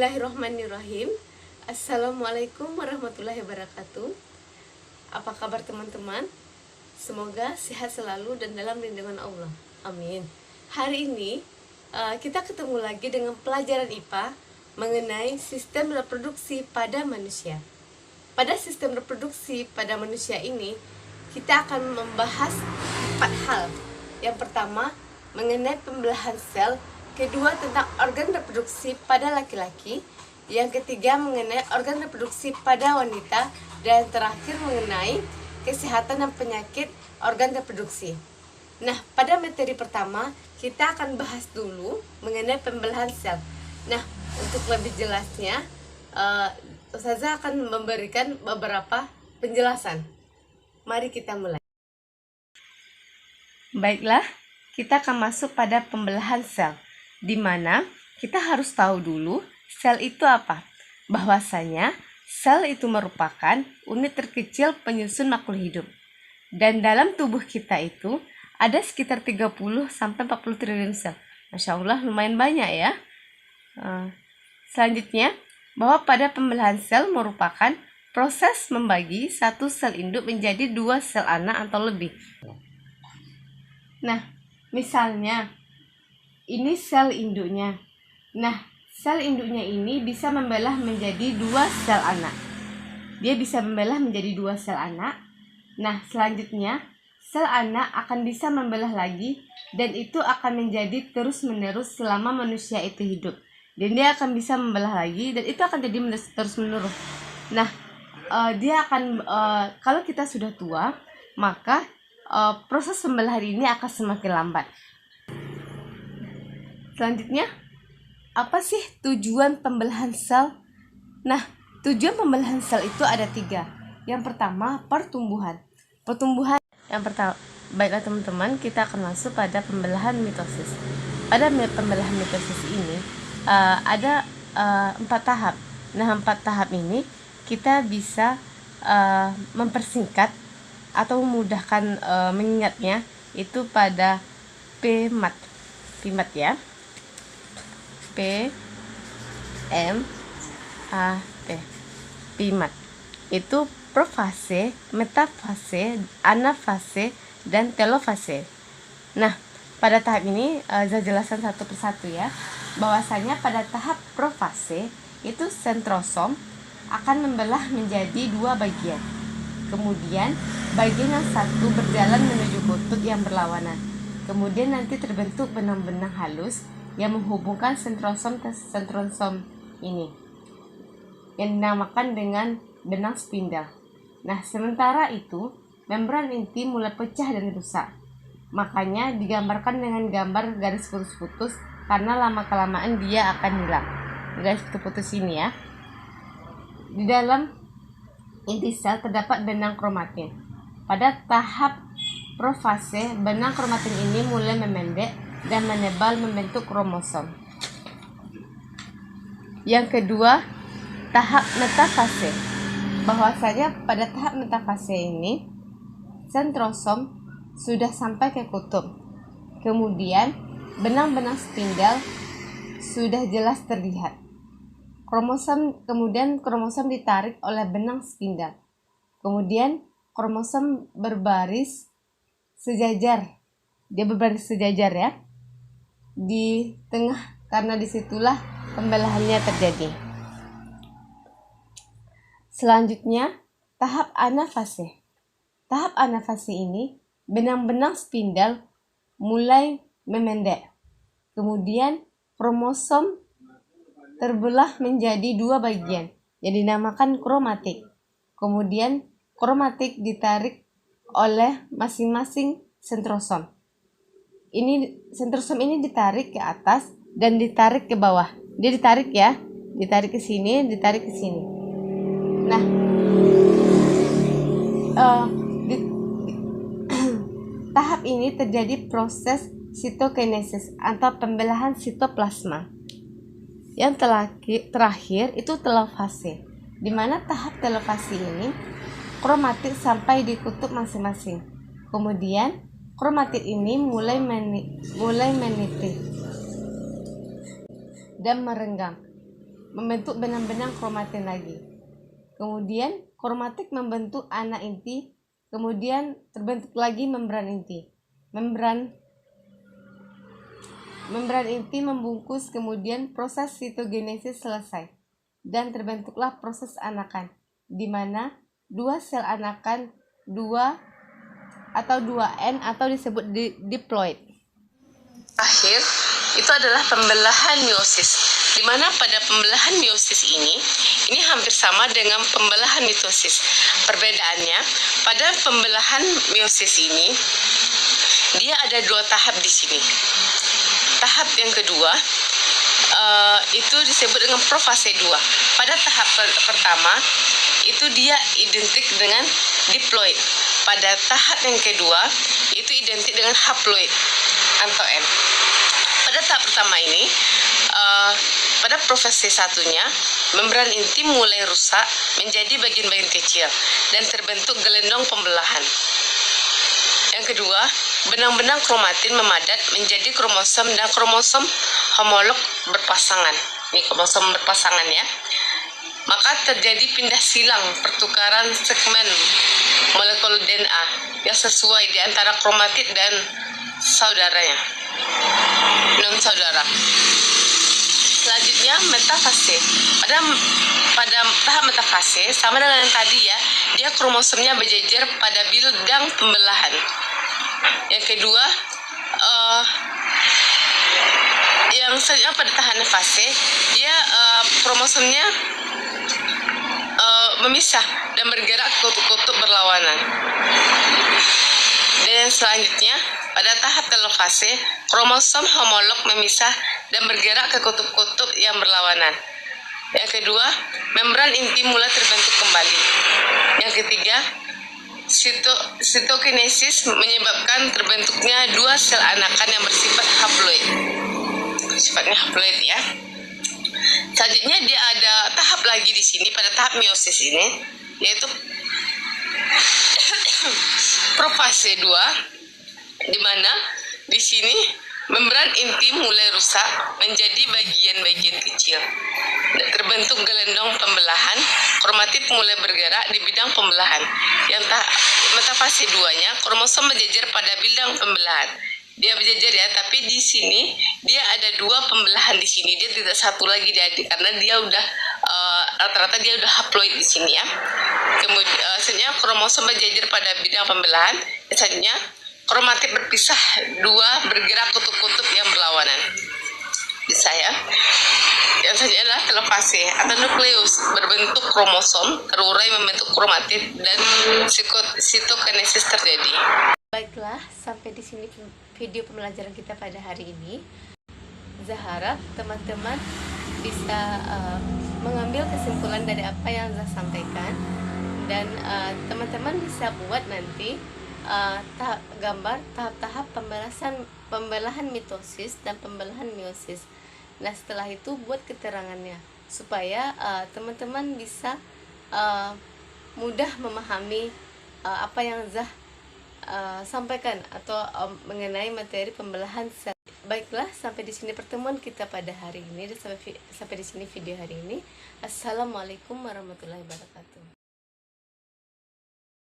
Bismillahirrahmanirrahim. Assalamualaikum warahmatullahi wabarakatuh. Apa kabar teman-teman? Semoga sehat selalu dan dalam lindungan Allah. Amin. Hari ini kita ketemu lagi dengan pelajaran IPA mengenai sistem reproduksi pada manusia. Pada sistem reproduksi pada manusia ini, kita akan membahas 4 hal. Yang pertama, mengenai pembelahan sel. Kedua, tentang organ reproduksi pada laki-laki. Yang ketiga, mengenai organ reproduksi pada wanita. Dan terakhir, mengenai kesehatan dan penyakit organ reproduksi. Nah, pada materi pertama, kita akan bahas dulu mengenai pembelahan sel. Nah, untuk lebih jelasnya, Ustazah akan memberikan beberapa penjelasan. Mari kita mulai. Baiklah, kita akan masuk pada pembelahan sel, di mana kita harus tahu dulu sel itu apa. Bahwasanya sel itu merupakan unit terkecil penyusun makhluk hidup. Dan dalam tubuh kita itu ada sekitar 30-40 triliun sel. Masya Allah, lumayan banyak ya. Selanjutnya, bahwa pada pembelahan sel merupakan proses membagi satu sel induk menjadi 2 sel anak atau lebih. Nah, misalnya ini sel induknya. Nah, sel induknya ini bisa membelah menjadi 2 sel anak. Dia bisa membelah menjadi 2 sel anak. Nah, selanjutnya sel anak akan bisa membelah lagi, dan itu akan menjadi terus-menerus selama manusia itu hidup. Dan dia akan bisa membelah lagi, dan itu akan jadi terus-menerus. Nah, dia akan kalau kita sudah tua, maka proses pembelahan ini akan semakin lambat. Selanjutnya, apa sih tujuan pembelahan sel? Nah, tujuan pembelahan sel itu ada 3. Yang pertama, pertumbuhan. Yang pertama, baiklah teman-teman, kita akan masuk pada pembelahan mitosis. Pada pembelahan mitosis ini ada 4 tahap. Nah, 4 tahap ini kita bisa mempersingkat atau memudahkan mengingatnya itu pada PMAT ya. PMAT itu profase, metafase, anafase, dan telofase. Nah, pada tahap ini saya jelaskan satu persatu ya. Bahwasanya pada tahap profase itu sentrosom akan membelah menjadi 2 bagian. Kemudian bagian yang satu berjalan menuju kutub yang berlawanan. Kemudian nanti terbentuk benang-benang halus yang menghubungkan sentrosom ke sentrosom ini, yang dinamakan dengan benang spindel. Nah, sementara itu membran inti mulai pecah dan rusak. Makanya digambarkan dengan gambar garis putus-putus, karena lama-kelamaan dia akan hilang. Garis putus ini ya. Di dalam inti sel terdapat benang kromatin. Pada tahap profase, benang kromatin ini mulai memendek dan menebal membentuk kromosom. Yang kedua, tahap metafase. Bahwasanya pada tahap metafase ini sentrosom sudah sampai ke kutub. Kemudian benang-benang spindel sudah jelas terlihat. Kemudian kromosom ditarik oleh benang spindel. Kemudian kromosom berbaris sejajar. Dia berbaris sejajar ya. Di tengah, karena disitulah pembelahannya terjadi. Selanjutnya, tahap anafase. Tahap anafase ini benang-benang spindel mulai memendek. Kemudian kromosom terbelah menjadi 2 bagian yang dinamakan kromatik. Kemudian kromatik ditarik oleh masing-masing sentrosom. Sentrosom ini ditarik ke atas dan ditarik ke bawah. Dia ditarik ya, ditarik ke sini, ditarik ke sini. Nah, tahap ini terjadi proses sitokinesis atau pembelahan sitoplasma. Yang terakhir itu telofase, di mana tahap telofase ini kromatit sampai di kutub masing-masing. Kemudian kromatit ini mulai menipis dan merenggang. membentuk benang-benang kromatin lagi. Kemudian kromatik membentuk ana inti, kemudian terbentuk lagi membran inti. Membran inti membungkus, kemudian proses sitogenesis selesai dan terbentuklah proses anakan, di mana dua sel anakan, 2 atau 2N atau disebut diploid. Akhir itu adalah pembelahan meiosis, di mana pada pembelahan meiosis ini hampir sama dengan pembelahan mitosis. Perbedaannya, pada pembelahan meiosis ini dia ada 2 tahap di sini. Tahap yang kedua itu disebut dengan profase 2. Pada tahap pertama itu dia identik dengan diploid. Pada tahap yang kedua itu identik dengan haploid atau N. Pada tahap pertama ini, pada profase satunya, membran inti mulai rusak menjadi bagian-bagian kecil dan terbentuk gelendong pembelahan. Yang kedua, benang-benang kromatin memadat menjadi kromosom dan kromosom homolog berpasangan. Ini kromosom berpasangan ya. Maka terjadi pindah silang pertukaran segmen molekul DNA yang sesuai di antara kromatid dan saudaranya, non saudara. Selanjutnya metafase. Pada tahap metafase sama dengan yang tadi ya, dia kromosomnya berjejer pada bidang pembelahan. Yang kedua, yang selanjutnya pada tahap fase, dia kromosomnya memisah dan bergerak kutub-kutub berlawanan. Dan yang selanjutnya, pada tahap telofase, kromosom homolog memisah dan bergerak ke kutub-kutub yang berlawanan. Yang kedua, membran inti mulai terbentuk kembali. Yang ketiga, sitokinesis menyebabkan terbentuknya 2 sel anakan yang bersifat haploid. Sifatnya haploid ya. Selanjutnya dia ada tahap lagi di sini pada tahap meiosis ini, yaitu profase 2, di mana di sini membran inti mulai rusak menjadi bagian-bagian kecil. Terbentuk gelendong pembelahan, kromatid mulai bergerak di bidang pembelahan. Yang metafase 2-nya, kromosom berjejer pada bidang pembelahan. Dia berjejer ya, tapi di sini dia ada 2 pembelahan di sini. Dia tidak satu lagi karena dia udah rata-rata dia udah haploid di sini ya. Kemudian selanjutnya kromosom berjejer pada bidang pembelahan. Selanjutnya kromatid berpisah 2 bergerak kutub-kutub yang berlawanan. Bisa ya. Yang selanjutnya adalah telofase atau nukleus, berbentuk kromosom terurai membentuk kromatid dan sitokinesis terjadi. Baiklah, sampai di sini video pembelajaran kita pada hari ini. Zah harap teman-teman bisa mengambil kesimpulan dari apa yang Zah sampaikan, dan teman-teman bisa buat nanti gambar tahap-tahap pembelahan mitosis dan pembelahan meiosis. Nah, setelah itu buat keterangannya supaya teman-teman bisa mudah memahami apa yang Zah sampaikan atau mengenai materi pembelahan sel. Baiklah, sampai di sini pertemuan kita pada hari ini, dan sampai di sini video hari ini. Assalamualaikum warahmatullahi wabarakatuh.